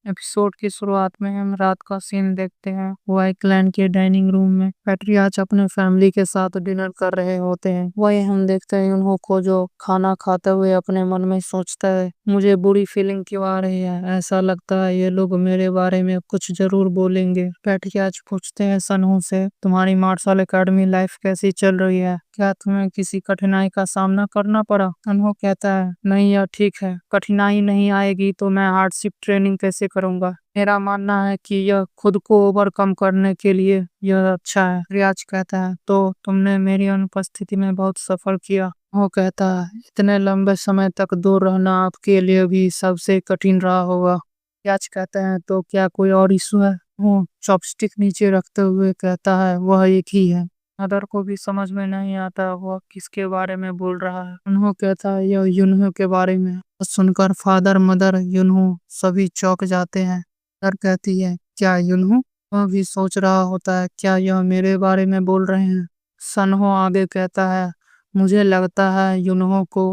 Episode की शुरुआत में हम रात का सीन देखते हैं। व्हाइट लैंड के डाइनिंग रूम में पैट्रियाच अपने फैमिली के साथ डिनर कर रहे होते हैं। वही हम देखते हैं उन्हों को जो खाना खाते हुए अपने मन में सोचता है, मुझे बुरी फीलिंग क्यों आ रही है। ऐसा लगता है ये लोग मेरे बारे में कुछ जरूर बोलेंगे। पैट्रियाच पूछते हैं सनहो से, तुम्हारी मार्शल एकेडमी लाइफ कैसी चल रही है? क्या तुम्हें किसी कठिनाई का सामना करना पड़ा? सनहो कहता है, नहीं यह ठीक है, कठिनाई नहीं आएगी तो मैं हार्डशिप ट्रेनिंग कैसे करूंगा। मेरा मानना है कि यह खुद को ओवरकम करने के लिए यह अच्छा है। रियाज कहता है, तो तुमने मेरी अनुपस्थिति में बहुत सफर किया। वो कहता है, इतने लंबे समय तक दूर रहना आपके लिए भी सबसे कठिन रहा होगा। रियाज कहता है, तो क्या कोई और इशू है? वो चॉपस्टिक नीचे रखते हुए कहता है, वह एक ही है। मदर को भी समझ में नहीं आता वह किसके बारे में बोल रहा है। उन्होंने कहता है, यह यूनहो के बारे में। सुनकर फादर मदर यूनहो सभी चौंक जाते हैं। मदर कहती है, क्या यूनहो? वह भी सोच रहा होता है, क्या यह मेरे बारे में बोल रहे हैं। सनहो आगे कहता है, मुझे लगता है यूनहो को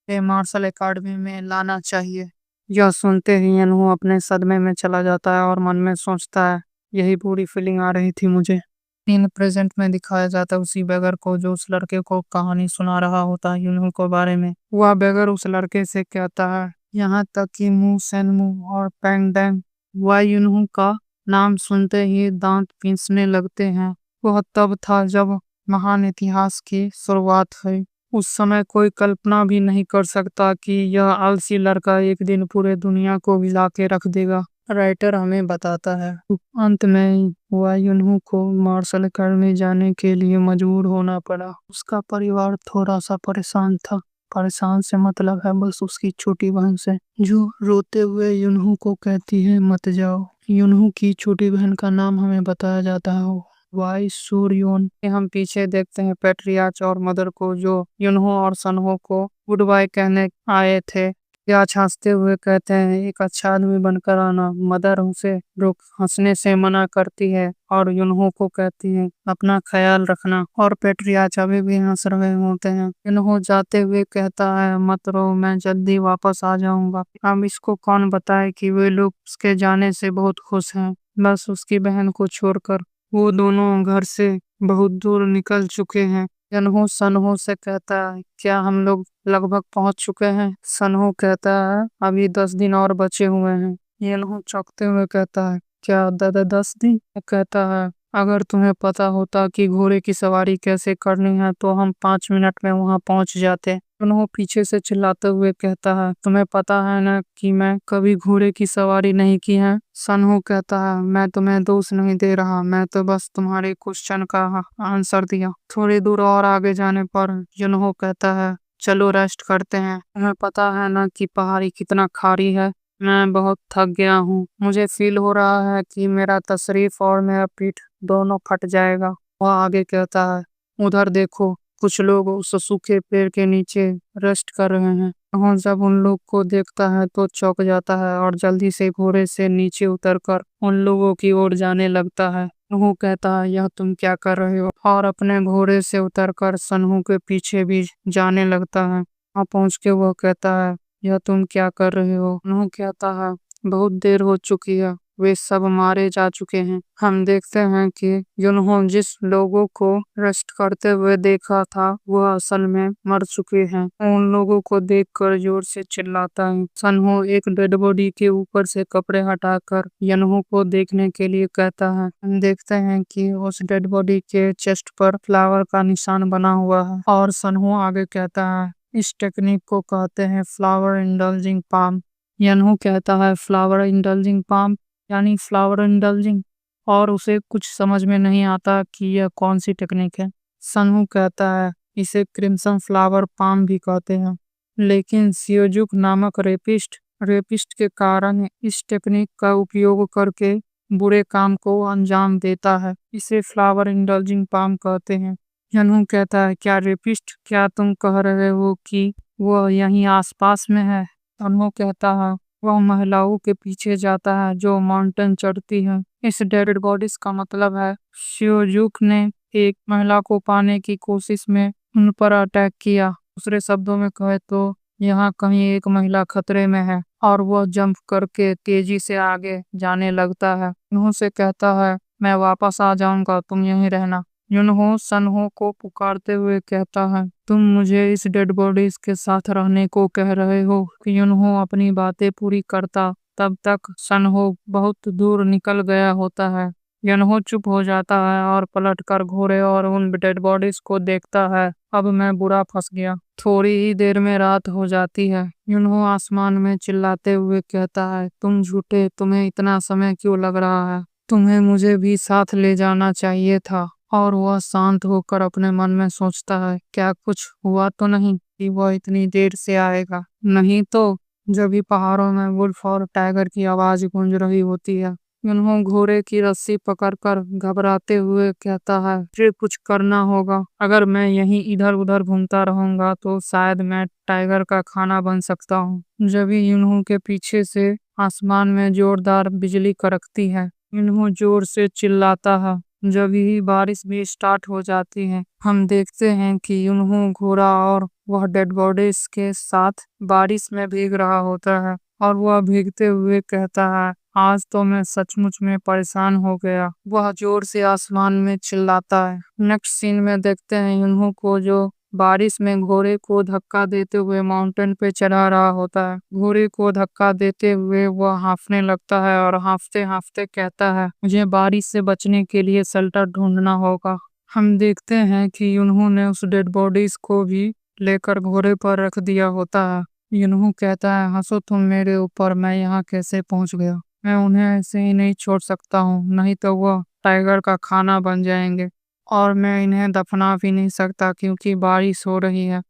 मार्शल एकेडमी में लाना चाहिए। यह सुनते ही यूनहो अपने सदमे में चला जाता है और मन में सोचता है, यही पूरी फीलिंग आ रही थी मुझे। सीन प्रेजेंट में दिखाया जाता है उसी बेगर को जो उस लड़के को कहानी सुना रहा होता है यूनहो के बारे में। वह बेगर उस लड़के से कहता है, यहाँ तक कि मू सेनमू और पैंग डैंग वह यूनहो का नाम सुनते ही दांत पीसने लगते हैं। वह तब था जब महान इतिहास की शुरुआत हुई। उस समय कोई कल्पना भी नहीं कर सकता कि यह आलसी लड़का एक दिन पूरे दुनिया को हिला के रख देगा। राइटर हमें बताता है, अंत में यूनहो को मार्शल एकेडमी जाने के लिए मजबूर होना पड़ा। उसका परिवार थोड़ा सा परेशान था। परेशान से मतलब है बस उसकी छोटी बहन से, जो रोते हुए यूनहो को कहती है, मत जाओ। यूनहो की छोटी बहन का नाम हमें बताया जाता है वाई सूर्योन। हम पीछे देखते हैं पैट्रियाच और मदर को जो यूनहो और सनहो को गुड बाय कहने आए थे। प्याज हंसते हुए कहते हैं, एक अच्छा आदमी बनकर आना। मदर उसे रोक हंसने से मना करती है और यूनहो को कहती है, अपना ख्याल रखना। और पेट्रियाच अभी भी हंस रहे होते हैं। यूनहो जाते हुए कहता है, मत रो, मैं जल्दी वापस आ जाऊंगा। अब इसको कौन बताए कि वे लोग उसके जाने से बहुत खुश हैं। बस उसकी बहन को छोड़कर वो दोनों घर से बहुत दूर निकल चुके हैं। यूनहो सनहो से कहता है, क्या हम लोग लगभग पहुंच चुके हैं? सनहो कहता है, अभी 10 दिन और बचे हुए हैं। यूनहो चौंकते हुए कहता है, क्या दादा 10 दिन? वो कहता है, अगर तुम्हें पता होता कि घोड़े की सवारी कैसे करनी है तो हम 5 मिनट में वहां पहुंच जाते। यूनहो पीछे से चिल्लाते हुए कहता है, तुम्हें पता है ना कि मैं कभी घोड़े की सवारी नहीं की है। सनहो कहता है, मैं तुम्हें दोष नहीं दे रहा, मैं तो बस तुम्हारे क्वेश्चन का आंसर दिया। थोड़ी दूर और आगे जाने पर यूनहो कहता है, चलो रेस्ट करते हैं। तुम्हें पता है ना कि पहाड़ी कितना खारी है। मैं बहुत थक गया हूँ। मुझे फील हो रहा है कि मेरा तशरीफ और मेरा पीठ दोनों फट जाएगा। वह आगे कहता है, उधर देखो, कुछ लोग उस सूखे पेड़ के नीचे रेस्ट कर रहे हैं। वह जब उन लोग को देखता है तो चौंक जाता है और जल्दी से घोड़े से नीचे उतरकर उन लोगों की ओर जाने लगता है। वो कहता है, यह तुम क्या कर रहे हो? और अपने घोड़े से उतरकर सनहु के पीछे भी जाने लगता है। वहां पहुंच के वह कहता है, यह तुम क्या कर रहे हो? सनहु कहता है, बहुत देर हो चुकी है, वे सब मारे जा चुके हैं। हम देखते हैं कि जिन्होंने जिस लोगों को रेस्ट करते हुए देखा था वह असल में मर चुके हैं। उन लोगों को देखकर जोर से चिल्लाता है। सनहो एक डेड बॉडी के ऊपर से कपड़े हटाकर यनहो को देखने के लिए कहता है। हम देखते हैं कि उस डेड बॉडी के चेस्ट पर फ्लावर का निशान बना हुआ है और सनहो आगे कहता है, इस टेक्निक को कहते हैं फ्लावर इंडल्जिंग पाम। यनहो कहता है, फ्लावर इंडल्जिंग पाम यानी फ्लावर इंडल्जिंग, और उसे कुछ समझ में नहीं आता कि यह कौन सी टेक्निक है। सनहु कहता है, इसे क्रिम्सन फ्लावर पाम भी कहते हैं, लेकिन सियोजुक नामक रेपिस्ट के कारण इस टेक्निक का उपयोग करके बुरे काम को अंजाम देता है। इसे फ्लावर इंडल्जिंग पाम कहते हैं। यनहु कहता है, क्या रेपिस्ट? क्या तुम कह रहे हो कि वह यहीं आसपास में है? सनहु कहता है, वह महिलाओं के पीछे जाता है जो माउंटेन चढ़ती है। इस डेड बॉडीज का मतलब है शियोजुक ने एक महिला को पाने की कोशिश में उन पर अटैक किया। दूसरे शब्दों में कहे तो यहाँ कहीं एक महिला खतरे में है और वह जंप करके तेजी से आगे जाने लगता है। यूनहो से कहता है, मैं वापस आ जाऊंगा, तुम यहीं रहना। यूनहो सनहो को पुकारते हुए कहता है, तुम मुझे इस डेड बॉडीज के साथ रहने को कह रहे हो। यूनहो अपनी बातें पूरी करता तब तक सनहो बहुत दूर निकल गया होता है। यन्हो चुप हो जाता है और पलटकर घोड़े और उन डेड बॉडीज को देखता है। अब मैं बुरा फंस गया। थोड़ी ही देर में रात हो जाती है। यन्हो आसमान में चिल्लाते हुए कहता है, तुम झूठे, तुम्हें इतना समय क्यों लग रहा है? तुम्हें मुझे भी साथ ले जाना चाहिए था। और वह शांत होकर अपने मन में सोचता है, क्या कुछ हुआ तो नहीं कि वह इतनी देर से आएगा? नहीं तो जब भी पहाड़ों में वुल्फ और टाइगर की आवाज गूंज रही होती है। यूनहो घोड़े की रस्सी पकड़कर घबराते हुए कहता है, मुझे कुछ करना होगा। अगर मैं यहीं इधर उधर घूमता रहूंगा तो शायद मैं टाइगर का खाना बन सकता हूँ। जब ही यूनहो के पीछे से आसमान में जोरदार बिजली कड़कती है। यूनहो जोर से चिल्लाता है। जब ही बारिश भी स्टार्ट हो जाती है, हम देखते हैं कि यूनहो घोड़ा और वह डेड बॉडीज के साथ बारिश में भीग रहा होता है और वह भीगते हुए कहता है, आज तो मैं सचमुच में परेशान हो गया। वह जोर से आसमान में चिल्लाता है। नेक्स्ट सीन में देखते हैं यूनहो को जो बारिश में घोड़े को धक्का देते हुए माउंटेन पे चढ़ा रहा होता है। घोड़े को धक्का देते हुए वह हांफने लगता है और हांफते हांफते कहता है, मुझे बारिश से बचने के लिए शेल्टर ढूंढना होगा। हम देखते हैं कि यूनहो ने उस डेड बॉडीज को भी लेकर घोड़े पर रख दिया होता है। यूनहो कहता है, हंसो तुम मेरे ऊपर, मैं यहाँ कैसे पहुंच गया? मैं उन्हें ऐसे ही नहीं छोड़ सकता हूँ, नहीं तो वह टाइगर का खाना बन जाएंगे। और मैं इन्हें दफना भी नहीं सकता क्योंकि बारिश हो रही है।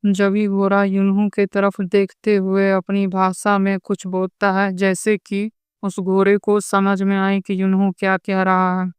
जब भी घोड़ा यूनहो की तरफ देखते हुए अपनी भाषा में कुछ बोलता है, जैसे कि उस घोड़े को समझ में आए कि यूनहो क्या कह रहा है।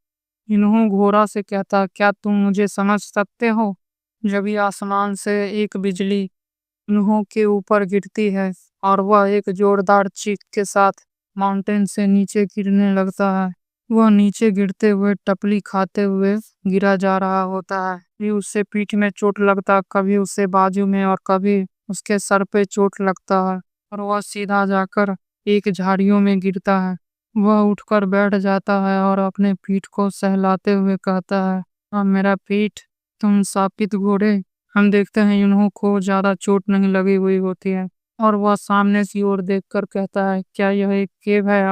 यूनहो घोड़ा से कहता, क्या तुम मुझे समझ सकते हो? जब भी आसमान से एक बिजली यूनहो के ऊपर गिरती है और वह एक जोरदार चीख के साथ माउंटेन से नीचे गिरने लगता है। वह नीचे गिरते हुए टपली खाते हुए गिरा जा रहा होता है। कभी उससे पीठ में चोट लगता, कभी उससे बाजू में और कभी उसके सर पे चोट लगता है और वह सीधा जाकर एक झाड़ियों में गिरता है। वह उठकर बैठ जाता है और अपने पीठ को सहलाते हुए कहता है, अब मेरा पीठ, तुम सापित घोड़े। हम देखते हैं यूनहो को ज्यादा चोट नहीं लगी हुई होती है और वह सामने की ओर देखकर कहता है, क्या यह एक केव है?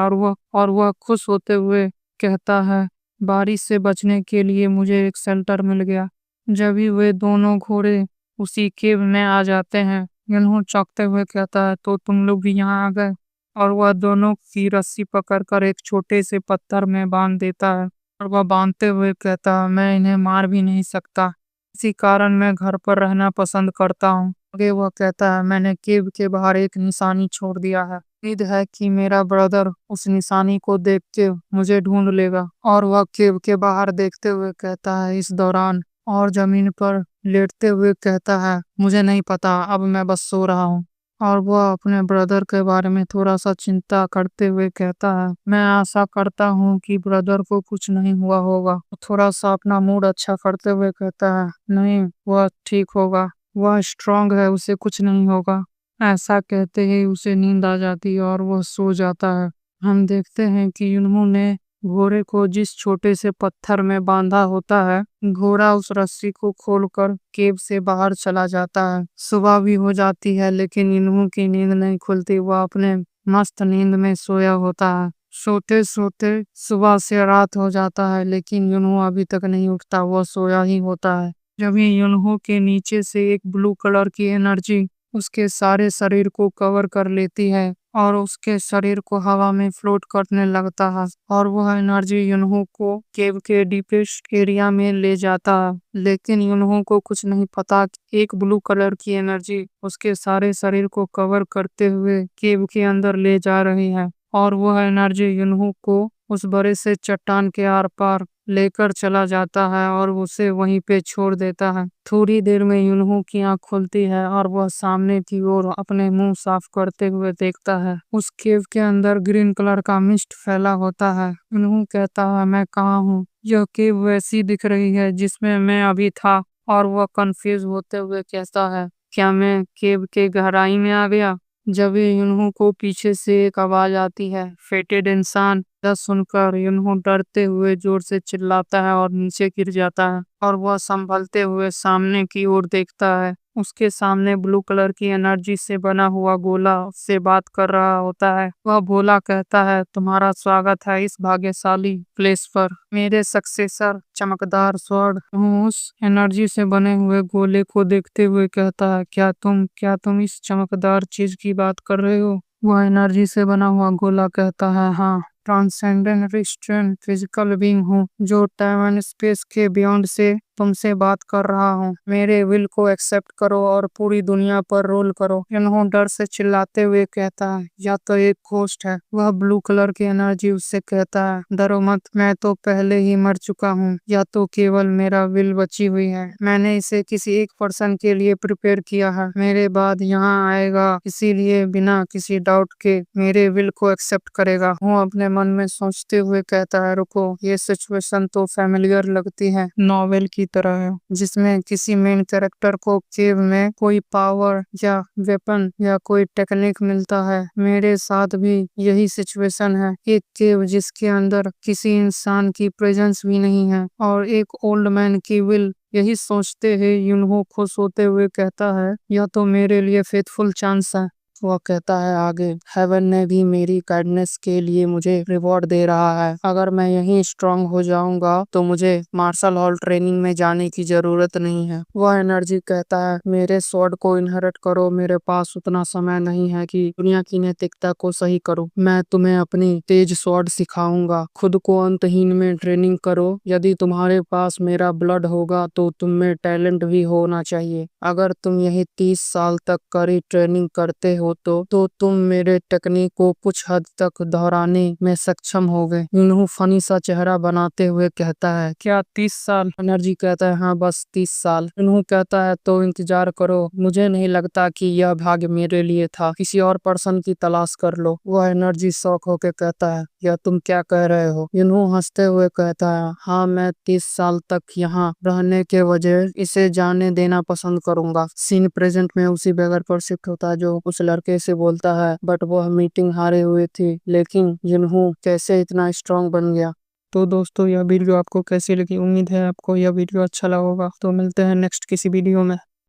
और वह खुश होते हुए कहता है, बारिश से बचने के लिए मुझे एक शेल्टर मिल गया। जब ही वे दोनों घोड़े उसी केव में आ जाते हैं, यूनहो चौंकते हुए कहता है, तो तुम लोग भी यहाँ आ गए? और वह दोनों की रस्सी पकड़कर एक छोटे से पत्थर में बांध देता है और वह बांधते हुए कहता है, मैं इन्हें मार भी नहीं सकता, इसी कारण मैं घर पर रहना पसंद करता हूँ। आगे वह कहता है, मैंने केव के बाहर एक निशानी छोड़ दिया है, उम्मीद है कि मेरा ब्रदर उस निशानी को देख के मुझे ढूंढ लेगा। और वह केव के बाहर देखते हुए कहता है, इस दौरान और जमीन पर लेटते हुए कहता है, मुझे नहीं पता, अब मैं बस सो रहा हूँ। और वह अपने ब्रदर के बारे में थोड़ा सा चिंता करते हुए कहता है, मैं आशा करता हूँ कि ब्रदर को कुछ नहीं हुआ होगा। थोड़ा सा अपना मूड अच्छा करते हुए कहता है, नहीं, वह ठीक होगा, वह स्ट्रांग है, उसे कुछ नहीं होगा। ऐसा कहते ही उसे नींद आ जाती है और वह सो जाता है। हम देखते हैं कि उन्होंने घोड़े को जिस छोटे से पत्थर में बांधा होता है, घोड़ा उस रस्सी को खोलकर केव से बाहर चला जाता है। सुबह भी हो जाती है लेकिन इन्हों की नींद नहीं खुलती, वह अपने मस्त नींद में सोया होता है। सोते सोते सुबह से रात हो जाता है लेकिन यूनहो अभी तक नहीं उठता, वह सोया ही होता है। जब ये यूनहो के नीचे से एक ब्लू कलर की एनर्जी उसके सारे शरीर को कवर कर लेती है और उसके शरीर को हवा में फ्लोट करने लगता है और वह एनर्जी यूनहो को केव के डीपेस्ट एरिया में ले जाता है। लेकिन यूनहो को कुछ नहीं पता कि एक ब्लू कलर की एनर्जी उसके सारे शरीर को कवर करते हुए केव के अंदर ले जा रही है और वह एनर्जी यूनहो को उस बड़े से चट्टान के आर पार लेकर चला जाता है और उसे वहीं पे छोड़ देता है। थोड़ी देर में यूनहो की आंख खुलती है और वह सामने की ओर अपने मुंह साफ करते हुए देखता है। उस केव के अंदर ग्रीन कलर का मिस्ट फैला होता है। यूनहो कहता है, मैं कहाँ हूँ? यह केव वैसी दिख रही है जिसमें मैं अभी था। और वह कंफ्यूज होते हुए कहता है, क्या मैं केव के गहराई में आ गया? जब यूनहो को पीछे से एक आवाज आती है, फेटेड इंसान। यह सुनकर यूनहो डरते हुए जोर से चिल्लाता है और नीचे गिर जाता है और वह संभलते हुए सामने की ओर देखता है। उसके सामने ब्लू कलर की एनर्जी से बना हुआ गोला उससे बात कर रहा होता है। वह भोला कहता है, तुम्हारा स्वागत है इस भाग्यशाली प्लेस पर, मेरे सक्सेसर चमकदार स्वord। उस एनर्जी से बने हुए गोले को देखते हुए कहता है, क्या तुम इस चमकदार चीज की बात कर रहे हो? वह एनर्जी से बना हुआ गोला कहता है, हाँ, ट्रांसेंडेंट रिस्ट्रेंट फिजिकल बीइंग हूँ जो टाइम एंड स्पेस के बियॉन्ड से तुमसे बात कर रहा हूँ। मेरे विल को एक्सेप्ट करो और पूरी दुनिया पर रोल करो। इन्हों डर से चिल्लाते हुए कहता है, या तो एक घोस्ट है। वह ब्लू कलर की एनर्जी उससे कहता है, डरो मत, मैं तो पहले ही मर चुका हूँ, या तो केवल मेरा विल बची हुई है। मैंने इसे किसी एक पर्सन के लिए प्रिपेयर किया है, मेरे बाद यहाँ आएगा, इसीलिए बिना किसी डाउट के मेरे विल को एक्सेप्ट करेगा। वो अपने मन में सोचते हुए कहता है, रुको, ये सिचुएशन तो फैमिलियर लगती है, नॉवेल की तरह है, जिसमें किसी मेन कैरेक्टर को केव में कोई पावर या वेपन या कोई टेक्निक मिलता है। मेरे साथ भी यही सिचुएशन है, एक केव जिसके अंदर किसी इंसान की प्रेजेंस भी नहीं है और एक ओल्ड मैन की विल। यही सोचते हुए यूनहो खुश होते हुए कहता है, यह तो मेरे लिए फेथफुल चांस है। वह कहता है आगे, हेवन ने भी मेरी काइंडनेस के लिए मुझे रिवॉर्ड दे रहा है। अगर मैं यहीं स्ट्रांग हो जाऊंगा तो मुझे मार्शल हॉल ट्रेनिंग में जाने की जरूरत नहीं है। वह एनर्जी कहता है, मेरे स्वॉर्ड को इनहेरिट करो, मेरे पास उतना समय नहीं है कि दुनिया की नैतिकता को सही करूं। मैं तुम्हें अपनी तेज स्वॉर्ड सिखाऊंगा, खुद को अंतहीन में ट्रेनिंग करो। यदि तुम्हारे पास मेरा ब्लड होगा तो तुम में टैलेंट भी होना चाहिए। अगर तुम यही 30 साल तक कड़ी ट्रेनिंग करते हो तो तुम मेरे टेक्निक को कुछ हद तक दोहराने में सक्षम होगे। यूनहो फनी सा चेहरा बनाते हुए कहता है, क्या 30 साल? एनर्जी कहता है, हाँ, बस 30 साल। यूनहो कहता है, तो इंतजार करो, मुझे नहीं लगता कि यह भाग्य मेरे लिए था, किसी और पर्सन की तलाश कर लो। वह एनर्जी शॉक होकर कहता है, यह तुम क्या कह रहे हो? यूनहो हंसते हुए कहता है, हाँ, मैं 30 साल तक यहाँ रहने के वजह इसे जाने देना पसंद करूंगा। सीन प्रेजेंट में उसी बेगर पर शिफ्ट होता है जो उस लड़के से बोलता है, बट वह मीटिंग हारे हुए थी, लेकिन यूनहो कैसे इतना स्ट्रांग बन गया। तो दोस्तों, यह वीडियो आपको कैसी लगी? उम्मीद है आपको यह वीडियो अच्छा लगा होगा। तो मिलते हैं नेक्स्ट किसी वीडियो में।